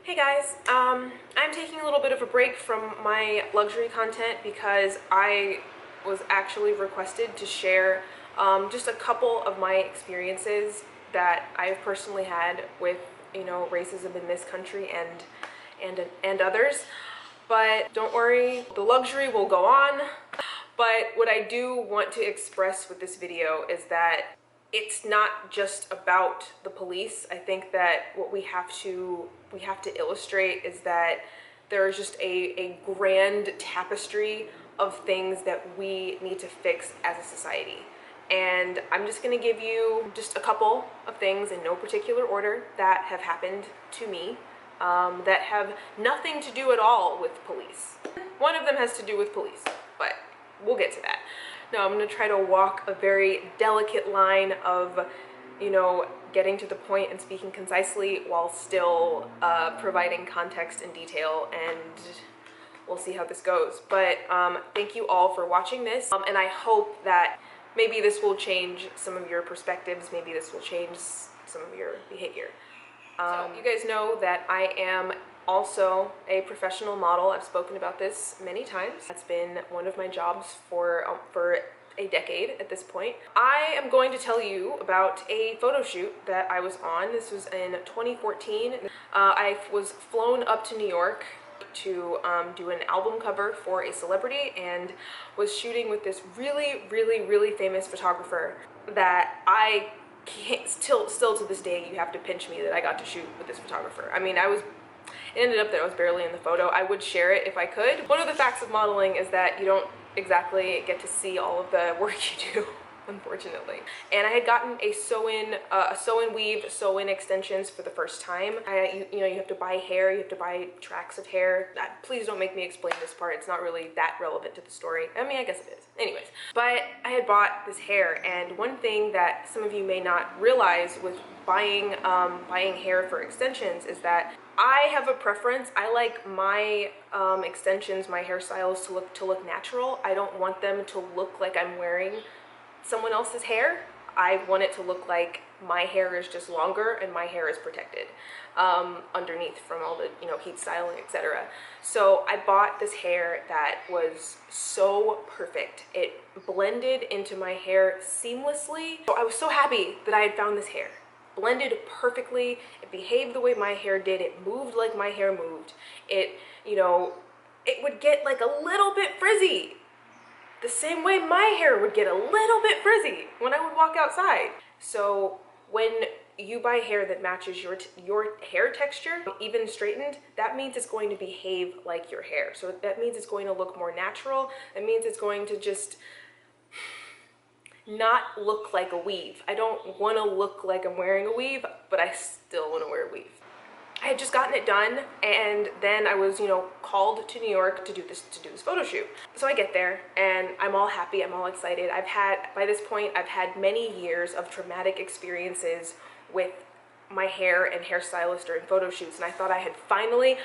Hey guys, I'm taking a little bit of a break from my luxury content because I was actually requested to share just a couple of my experiences that I've personally had with, racism in this country and others. But don't worry, the luxury will go on. But what I do want to express with this video is that it's not just about the police. I think that what we have to illustrate is that there is just a grand tapestry of things that we need to fix as a society. And I'm just gonna give you just a couple of things in no particular order that have happened to me that have nothing to do at all with police. One of them has to do with police, but we'll get to that. Now, I'm going to try to walk a very delicate line of, getting to the point and speaking concisely while still providing context and detail, and we'll see how this goes. But thank you all for watching this, and I hope that maybe this will change some of your perspectives, maybe this will change some of your behavior. So you guys know that I am also a professional model. I've spoken about this many times. That's been one of my jobs for a decade at this point. I am going to tell you about a photo shoot that I was on. This was in 2014. I was flown up to New York to do an album cover for a celebrity and was shooting with this really famous photographer that I can't, still to this day, you have to pinch me that I got to shoot with this photographer. I mean, it ended up that I was barely in the photo. I would share it if I could. One of the facts of modeling is that you don't exactly get to see all of the work you do, unfortunately. And I had gotten a sew-in weave, sew-in extensions for the first time. You have to buy hair, you have to buy tracks of hair. Please don't make me explain this part. It's not really that relevant to the story. I mean, I guess it is. Anyways, but I had bought this hair, and one thing that some of you may not realize with buying hair for extensions is that I have a preference. I like my extensions, my hairstyles to look natural. I don't want them to look like I'm wearing someone else's hair. I want it to look like my hair is just longer and my hair is protected underneath from all the heat styling, etc. So I bought this hair that was so perfect. It blended into my hair seamlessly. So I was so happy that I had found this hair. Blended perfectly, it behaved the way my hair did, it moved like my hair moved. It would get like a little bit frizzy, the same way my hair would get a little bit frizzy when I would walk outside. So when you buy hair that matches your hair texture, even straightened, that means it's going to behave like your hair. So that means it's going to look more natural. That means it's going to just not look like a weave. I don't want to look like I'm wearing a weave, but I still want to wear a weave. I had just gotten it done, and then I was, called to New York to do this photo shoot. So I get there, and I'm all happy, I'm all excited. By this point, I've had many years of traumatic experiences with my hair and hairstylist during photo shoots, and I thought I'd finally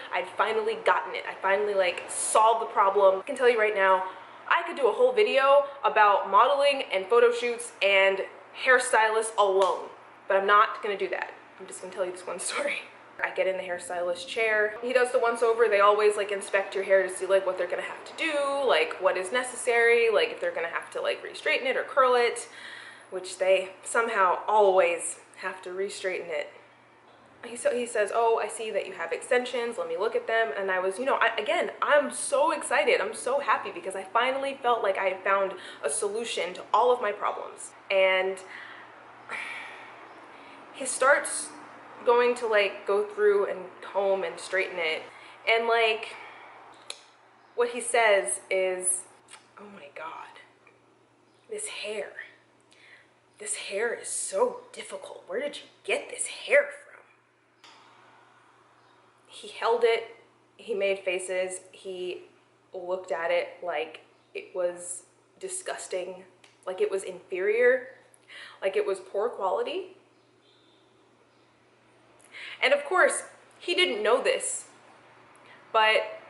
gotten it. I finally solved the problem. I can tell you right now, I could do a whole video about modeling and photo shoots and hairstylists alone, but I'm not gonna do that. I'm just gonna tell you this one story. I get in the hairstylist chair. He does the once over. They always inspect your hair to see what they're gonna have to do, what is necessary, if they're gonna have to re-straighten it or curl it, which they somehow always have to re-straighten it. He says, oh, I see that you have extensions, let me look at them. And I was, again, I'm so excited, I'm so happy because I finally felt like I had found a solution to all of my problems. And he starts going to go through and comb and straighten it. And what he says is, oh my God, this hair is so difficult. Where did you get this hair from? He held it, he made faces, he looked at it like it was disgusting, like it was inferior, like it was poor quality. And of course, he didn't know this, but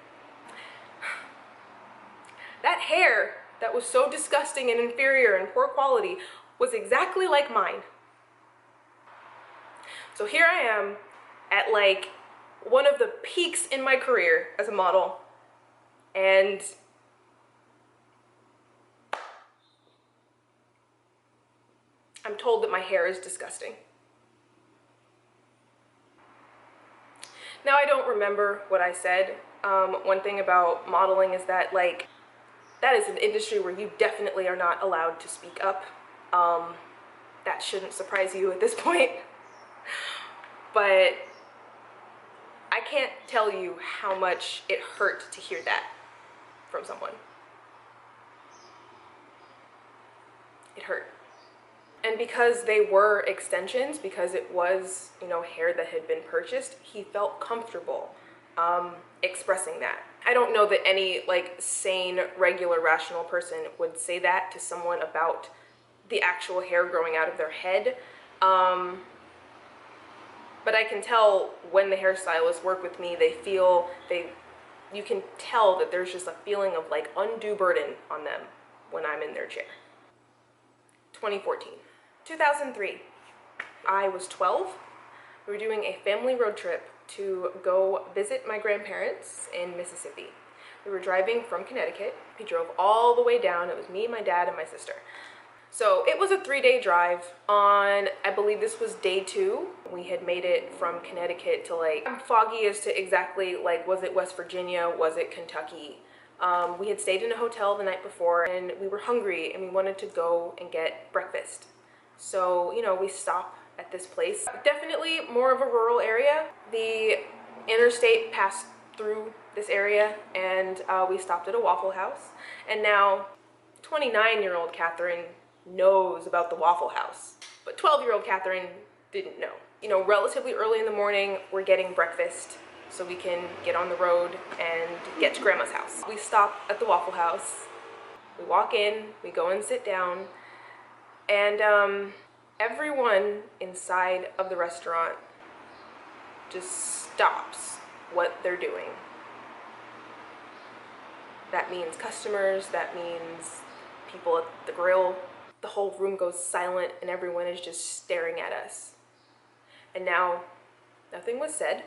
that hair that was so disgusting and inferior and poor quality was exactly like mine. So here I am at one of the peaks in my career as a model, and I'm told that my hair is disgusting. Now, I don't remember what I said. One thing about modeling is that, like, that is an industry where you definitely are not allowed to speak up. That shouldn't surprise you at this point. But I can't tell you how much it hurt to hear that from someone. It hurt. And because they were extensions, because it was, you know, hair that had been purchased, he felt comfortable expressing that. I don't know that any, like, sane, regular, rational person would say that to someone about the actual hair growing out of their head. But I can tell when the hairstylists work with me, you can tell that there's just a feeling of, like, undue burden on them when I'm in their chair. 2014. 2003. I was 12. We were doing a family road trip to go visit my grandparents in Mississippi. We were driving from Connecticut. We drove all the way down. It was me, my dad, and my sister. So it was a 3-day drive. On, I believe this was day 2. We had made it from Connecticut to, like, I'm foggy as to exactly, like, was it West Virginia, was it Kentucky? We had stayed in a hotel the night before, and we were hungry and we wanted to go and get breakfast. So, you know, we stop at this place. Definitely more of a rural area. The interstate passed through this area, and we stopped at a Waffle House. And now 29-year-old Catherine knows about the Waffle House, but 12-year-old Catherine didn't know. You know, relatively early in the morning, we're getting breakfast so we can get on the road and get to Grandma's house. We stop at the Waffle House. We walk in, we go and sit down, and everyone inside of the restaurant just stops what they're doing. That means customers, that means people at the grill. The whole room goes silent and everyone is just staring at us. And now, nothing was said.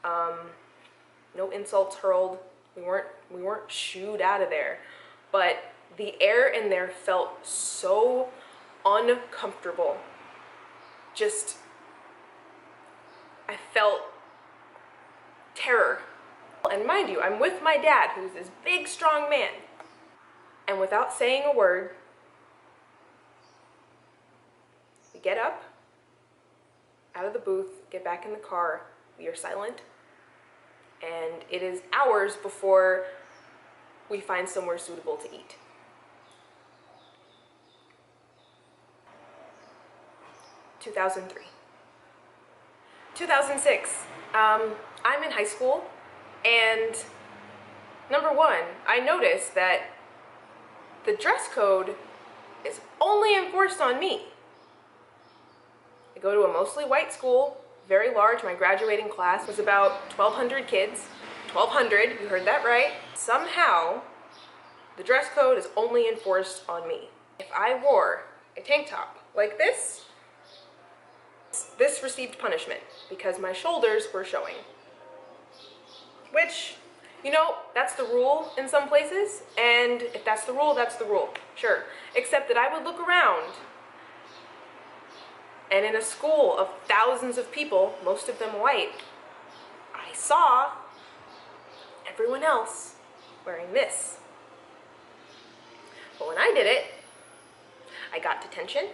No insults hurled. We weren't shooed out of there. But the air in there felt so uncomfortable. Just, I felt terror. And mind you, I'm with my dad, who's this big, strong man. And without saying a word, we get up, out of the booth, get back in the car, we are silent, and it is hours before we find somewhere suitable to eat. – 2003. 2006. I'm in high school, and number one, I noticed that the dress code is only enforced on me. I go to a mostly white school, very large. My graduating class was about 1,200 kids. 1,200, you heard that right. Somehow, the dress code is only enforced on me. If I wore a tank top like this received punishment because my shoulders were showing. Which, you know, that's the rule in some places, and if that's the rule, that's the rule, sure. Except that I would look around, and in a school of thousands of people, most of them white, I saw everyone else wearing this. But when I did it, I got detention.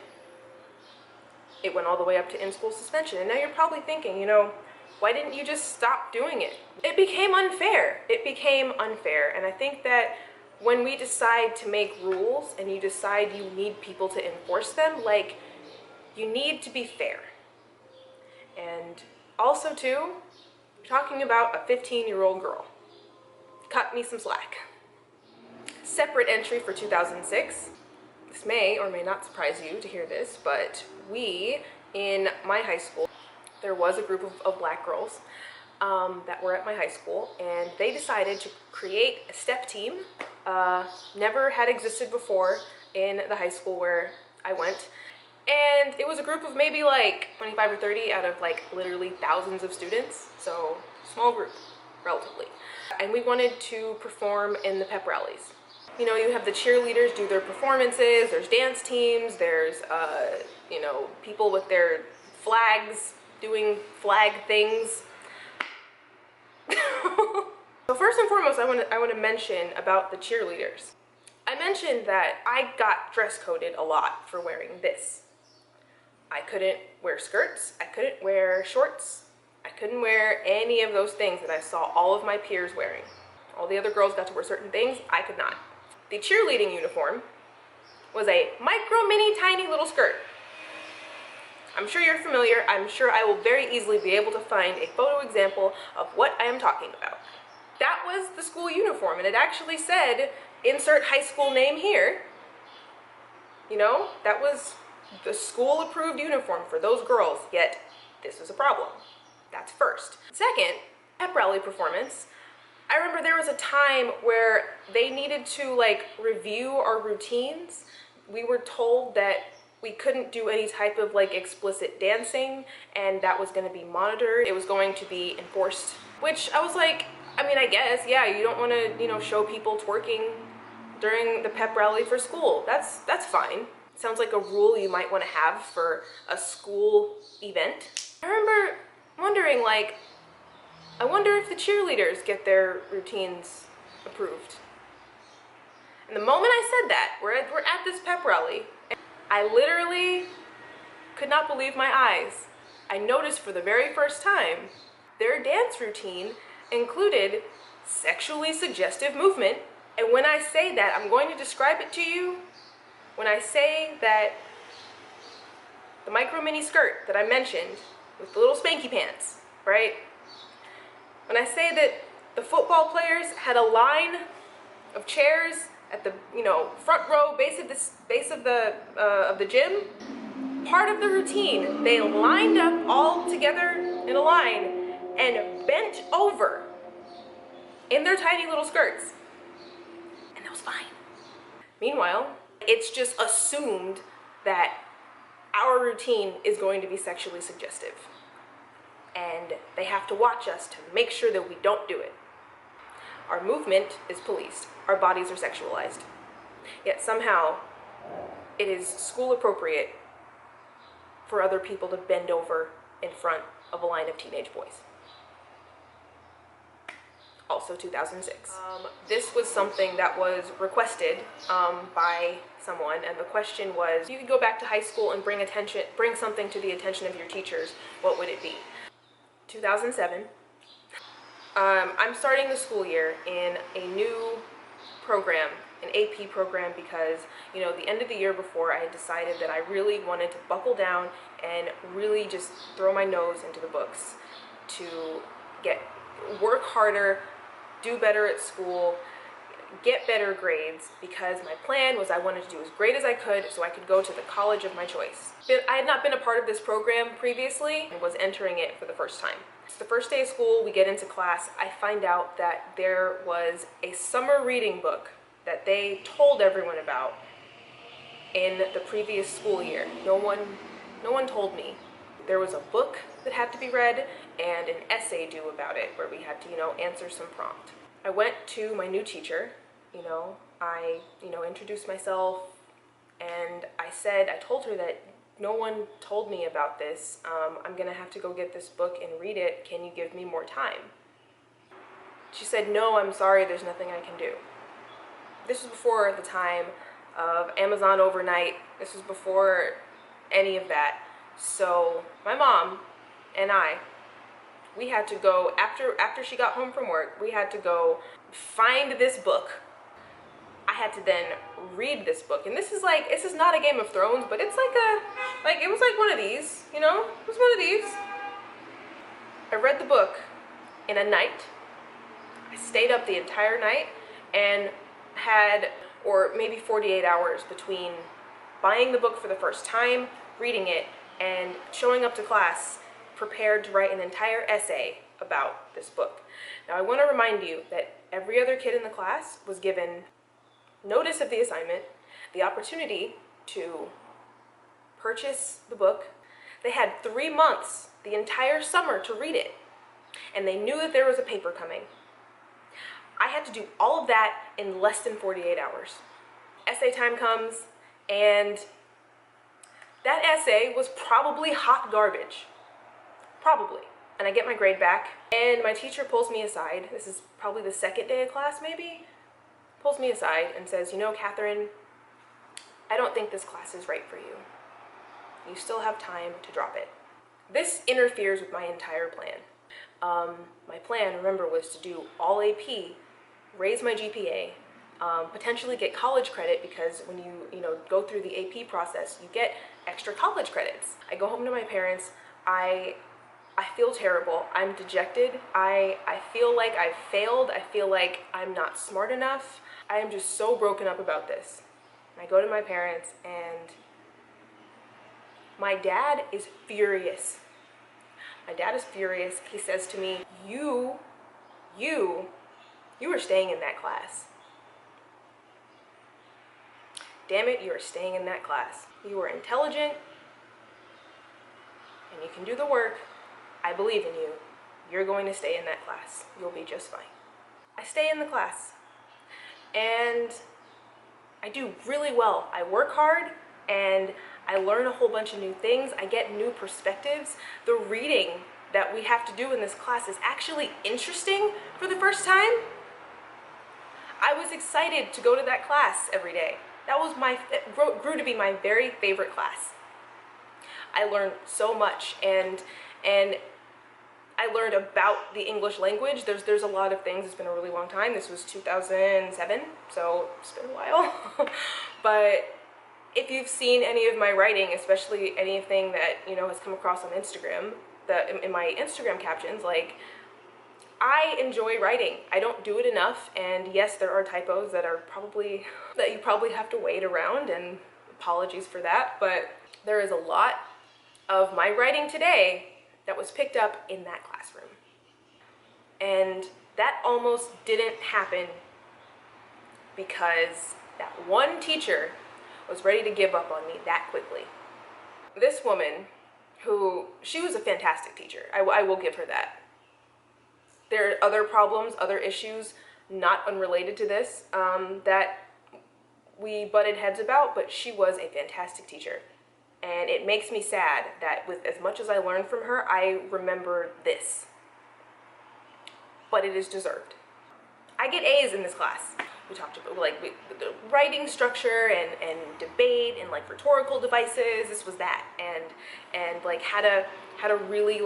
It went all the way up to in-school suspension. And now you're probably thinking, you know, why didn't you just stop doing it? It became unfair. It became unfair. And I think that when we decide to make rules and you decide you need people to enforce them, like, you need to be fair. And also, too, we're talking about a 15-year-old girl. Cut me some slack. Separate entry for 2006. This may or may not surprise you to hear this, but we, in my high school, there was a group of black girls that were at my high school, and they decided to create a step team. Never had existed before in the high school where I went. And it was a group of maybe like 25 or 30 out of like literally thousands of students. So small group, relatively. And we wanted to perform in the pep rallies. You know, you have the cheerleaders do their performances, there's dance teams, there's, you know, people with their flags doing flag things. So first and foremost, I want to mention about the cheerleaders. I mentioned that I got dress coded a lot for wearing this. I couldn't wear skirts, I couldn't wear shorts, I couldn't wear any of those things that I saw all of my peers wearing. All the other girls got to wear certain things, I could not. The cheerleading uniform was a micro, mini, tiny little skirt. I'm sure you're familiar. I'm sure I will very easily be able to find a photo example of what I am talking about. That was the school uniform, and it actually said, insert high school name here. You know, that was the school approved uniform for those girls, yet this was a problem. That's first. Second, pep rally performance. I remember there was a time where they needed to like review our routines. We were told that we couldn't do any type of like explicit dancing, and that was going to be monitored. It was going to be enforced, which I was like, I mean, I guess, yeah, you don't want to, you know, show people twerking during the pep rally for school. That's fine. Sounds like a rule you might want to have for a school event. I remember wondering, like, I wonder if the cheerleaders get their routines approved. And the moment I said that, we're at this pep rally, I literally could not believe my eyes. I noticed for the very first time, their dance routine included sexually suggestive movement. And when I say that, I'm going to describe it to you. When I say that the micro mini skirt that I mentioned with the little spanky pants, right? When I say that the football players had a line of chairs at the, you know, front row base of the gym, part of the routine, they lined up all together in a line and bent over in their tiny little skirts. And that was fine. Meanwhile, it's just assumed that our routine is going to be sexually suggestive. And they have to watch us to make sure that we don't do it. Our movement is policed. Our bodies are sexualized. Yet somehow, it is school appropriate for other people to bend over in front of a line of teenage boys. Also 2006. This was something that was requested by someone, and the question was, if you could go back to high school and bring something to the attention of your teachers, what would it be? 2007. I'm starting the school year in a new program, an AP program, because, you know, the end of the year before, I had decided that I really wanted to buckle down and really just throw my nose into the books to work harder, do better at school, get better grades, because my plan was I wanted to do as great as I could so I could go to the college of my choice. I had not been a part of this program previously and was entering it for the first time. It's the first day of school, we get into class, I find out that there was a summer reading book that they told everyone about in the previous school year. No one told me. There was a book that had to be read and an essay due about it where we had to, you know, answer some prompt. I went to my new teacher, I introduced myself, and I told her that no one told me about this. I'm gonna have to go get this book and read it. Can you give me more time? She said, no, I'm sorry, there's nothing I can do. This was before the time of Amazon overnight. This was before any of that. So my mom and we had to go, after she got home from work, we had to go find this book. I had to then read this book. And this is not a Game of Thrones, but it's it was like one of these, you know? It was one of these. I read the book in a night. I stayed up the entire night and had, or maybe 48 hours between buying the book for the first time, reading it, and showing up to class prepared to write an entire essay about this book. Now I want to remind you that every other kid in the class was given notice of the assignment, the opportunity to purchase the book. They had 3 months, the entire summer, to read it. And they knew that there was a paper coming. I had to do all of that in less than 48 hours. Essay time comes, and that essay was probably hot garbage. Probably. And I get my grade back, and my teacher pulls me aside. This is probably the second day of class, maybe. Pulls me aside and says, "You know, Catherine, I don't think this class is right for you. You still have time to drop it." This interferes with my entire plan. My plan, remember, was to do all AP, raise my GPA, potentially get college credit, because when you go through the AP process, you get extra college credits. I go home to my parents. I feel terrible. I'm dejected. I feel like I've failed. I feel like I'm not smart enough. I am just so broken up about this. I go to my parents, and my dad is furious. My dad is furious. He says to me, you are staying in that class. Damn it, you are staying in that class. You are intelligent, and you can do the work. I believe in you. You're going to stay in that class. You'll be just fine. I stay in the class, and I do really well. I work hard, and I learn a whole bunch of new things. I get new perspectives. The reading that we have to do in this class is actually interesting for the first time. I was excited to go to that class every day. It grew to be my very favorite class. I learned so much, and I learned about the English language. There's a lot of things. It's been a really long time. This was 2007, so it's been a while. But if you've seen any of my writing, especially anything that has come across on Instagram, in my Instagram captions, like, I enjoy writing. I don't do it enough, and yes, there are typos that you probably have to wait around, and apologies for that, but there is a lot of my writing today that was picked up in that classroom. And that almost didn't happen because that one teacher was ready to give up on me that quickly. This woman, she was a fantastic teacher. I will give her that. There are other problems, other issues, not unrelated to this, that we butted heads about, but she was a fantastic teacher. And it makes me sad that with as much as I learned from her, I remember this. But it is deserved. I get A's in this class. We talked about the writing structure and debate and rhetorical devices. This was that, and how to really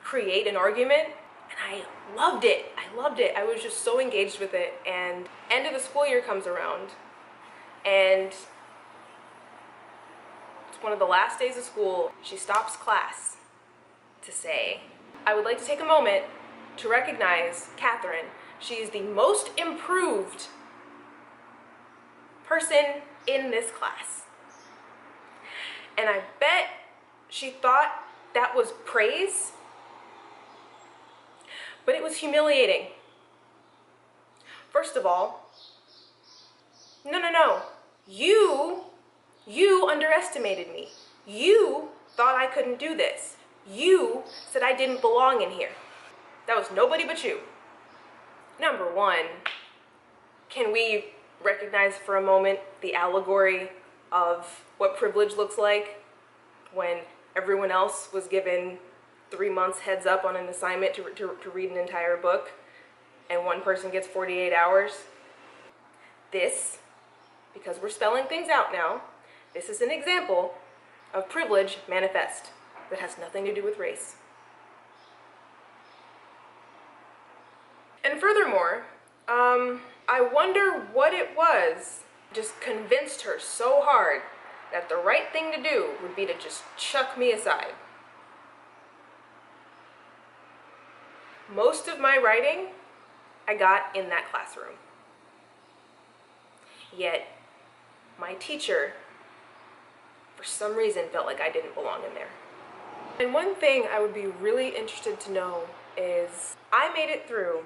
create an argument. And I loved it. I was just so engaged with it. And end of the school year comes around, and it's one of the last days of school. She stops class to say, "I would like to take a moment to recognize Catherine. She is the most improved person in this class." And I bet she thought that was praise, but it was humiliating. First of all, no. You underestimated me. You thought I couldn't do this. You said I didn't belong in here. That was nobody but you. Number one, can we recognize for a moment the allegory of what privilege looks like when everyone else was given 3 months heads up on an assignment to read an entire book, and one person gets 48 hours? This, because we're spelling things out now, this is an example of privilege manifest that has nothing to do with race. And furthermore, I wonder what it was just convinced her so hard that the right thing to do would be to just chuck me aside. Most of my writing I got in that classroom. Yet my teacher, for some reason, felt like I didn't belong in there. And one thing I would be really interested to know is I made it through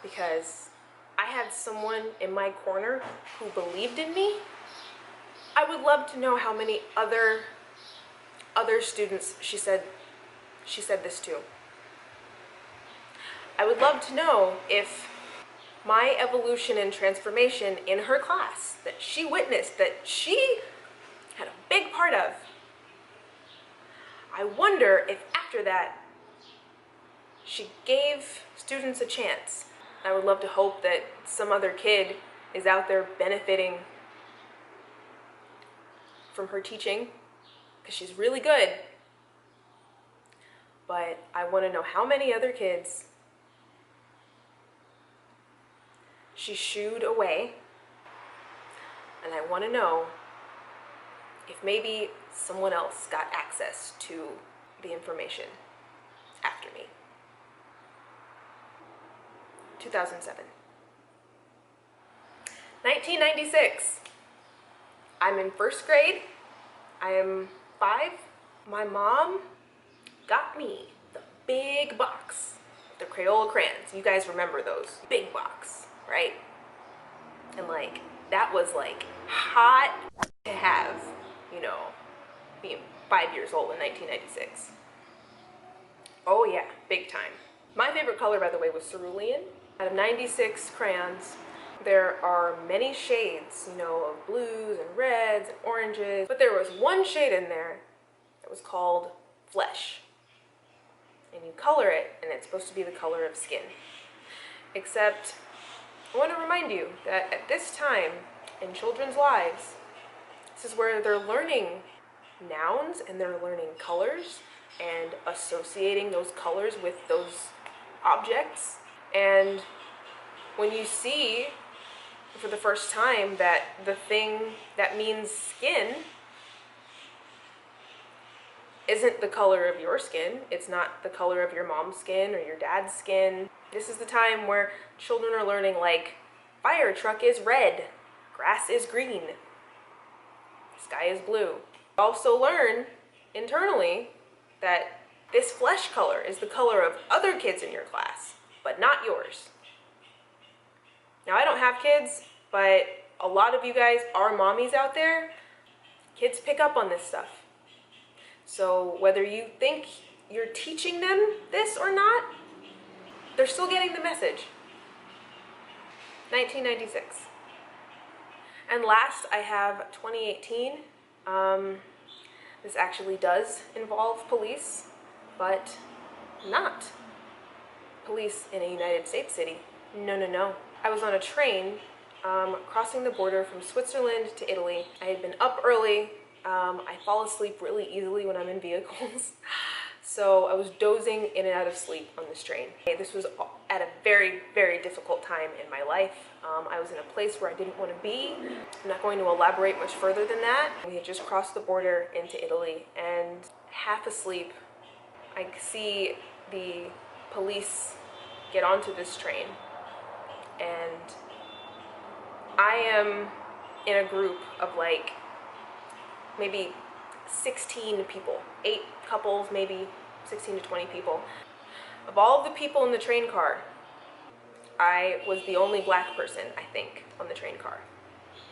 because I had someone in my corner who believed in me. I would love to know how many other students she said this to. I would love to know if my evolution and transformation in her class that she witnessed, that she had a big part of, I wonder if after that she gave students a chance. I would love to hope that some other kid is out there benefiting from her teaching, because she's really good. But I want to know how many other kids she shooed away, and I want to know if maybe someone else got access to the information after me. 2007. 1996. I'm in first grade. I am 5. My mom got me the big box, the Crayola crayons. You guys remember those? Big box, right? And like, that was like hot to have, you know, being 5 years old in 1996. Oh yeah, big time. My favorite color, by the way, was cerulean. Out of 96 crayons, there are many shades, you know, of blues and reds and oranges, but there was one shade in there that was called flesh. And you color it, and it's supposed to be the color of skin. Except, I want to remind you that at this time in children's lives, this is where they're learning nouns and they're learning colors and associating those colors with those objects. And when you see for the first time that the thing that means skin isn't the color of your skin, it's not the color of your mom's skin or your dad's skin. This is the time where children are learning, like, fire truck is red, grass is green, sky is blue. Also learn internally that this flesh color is the color of other kids in your class, but not yours. Now, I don't have kids, but a lot of you guys are mommies out there. Kids pick up on this stuff. So whether you think you're teaching them this or not, they're still getting the message. 1996. And last, I have 2018. This actually does involve police, but not police in a United States city. No, no, no. I was on a train crossing the border from Switzerland to Italy. I had been up early. I fall asleep really easily when I'm in vehicles. So I was dozing in and out of sleep on this train. This was at a very, very difficult time in my life. I was in a place where I didn't want to be. I'm not going to elaborate much further than that. We had just crossed the border into Italy, and half asleep, I see the police get onto this train, and I am in a group of like maybe 16 people, 8 couples, maybe 16 to 20 people. Of all of the people in the train car, I was the only black person, I think, on the train car.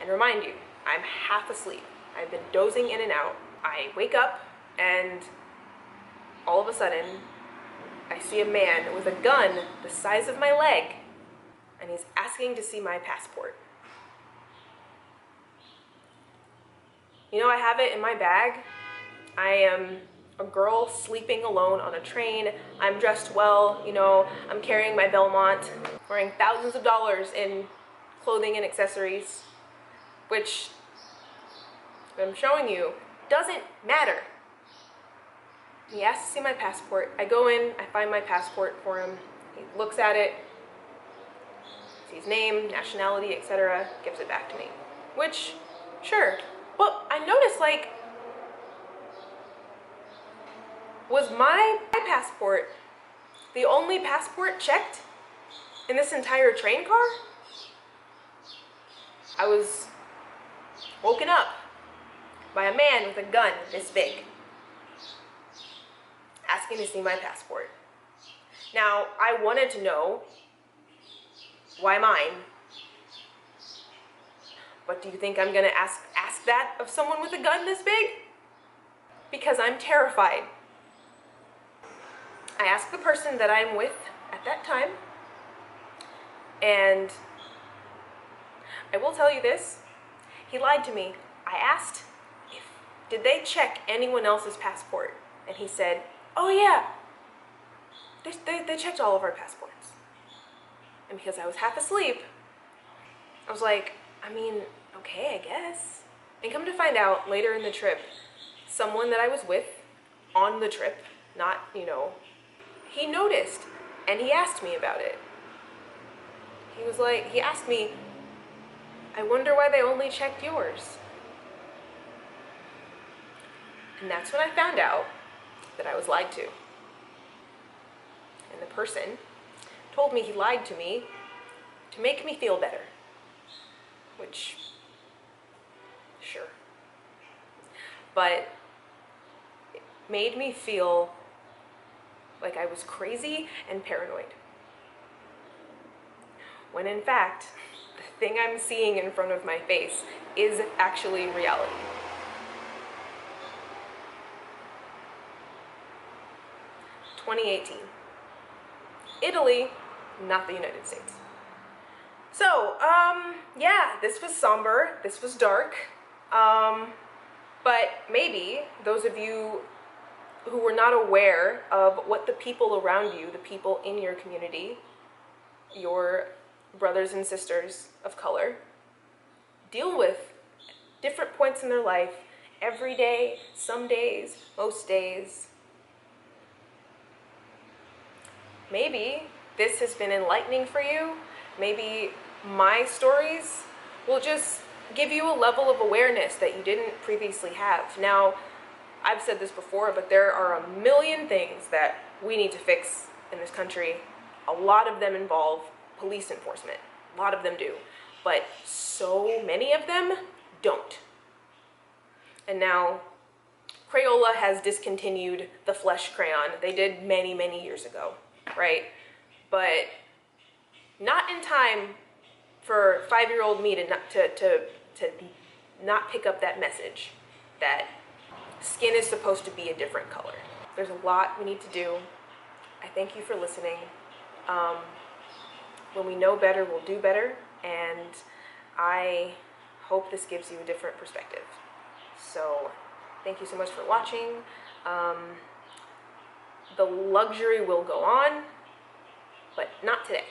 And remind you, I'm half asleep. I've been dozing in and out. I wake up, and all of a sudden, I see a man with a gun the size of my leg, and he's asking to see my passport. You know, I have it in my bag. I am a girl sleeping alone on a train. I'm dressed well, you know, I'm carrying my Belmont, wearing thousands of dollars in clothing and accessories, which I'm showing you doesn't matter. He asks to see my passport. I go in, I find my passport for him. He looks at it, sees name, nationality, etc., gives it back to me. Which, sure. But I noticed, like, was my passport the only passport checked in this entire train car? I was woken up by a man with a gun this big, asking to see my passport. Now, I wanted to know why mine. But do you think I'm gonna ask ask that of someone with a gun this big? Because I'm terrified. I asked the person that I'm with at that time, and I will tell you this, he lied to me. I asked, did they check anyone else's passport? And he said, oh yeah, they checked all of our passports. And because I was half asleep, I was like, I mean, okay, I guess. And come to find out later in the trip, someone that I was with on the trip, not, he noticed and he asked me about it. He asked me, I wonder why they only checked yours. And that's when I found out that I was lied to. And the person told me he lied to me to make me feel better. Which, sure. But it made me feel like I was crazy and paranoid. When in fact, the thing I'm seeing in front of my face is actually reality. (2018). Italy, not the United States. So, yeah, this was somber, this was dark, but maybe those of you who were not aware of what the people around you, the people in your community, your brothers and sisters of color, deal with different points in their life, every day, some days, most days. Maybe this has been enlightening for you. Maybe my stories will just give you a level of awareness that you didn't previously have. Now, I've said this before, but there are a million things that we need to fix in this country. A lot of them involve police enforcement. A lot of them do. But so many of them don't. And now, Crayola has discontinued the flesh crayon. They did many, many years ago, right? But not in time for 5-year-old me to not pick up that message that skin is supposed to be a different color. There's a lot we need to do. I thank you for listening. When we know better, we'll do better, and I hope this gives you a different perspective. So thank you so much for watching. The luxury will go on, but not today.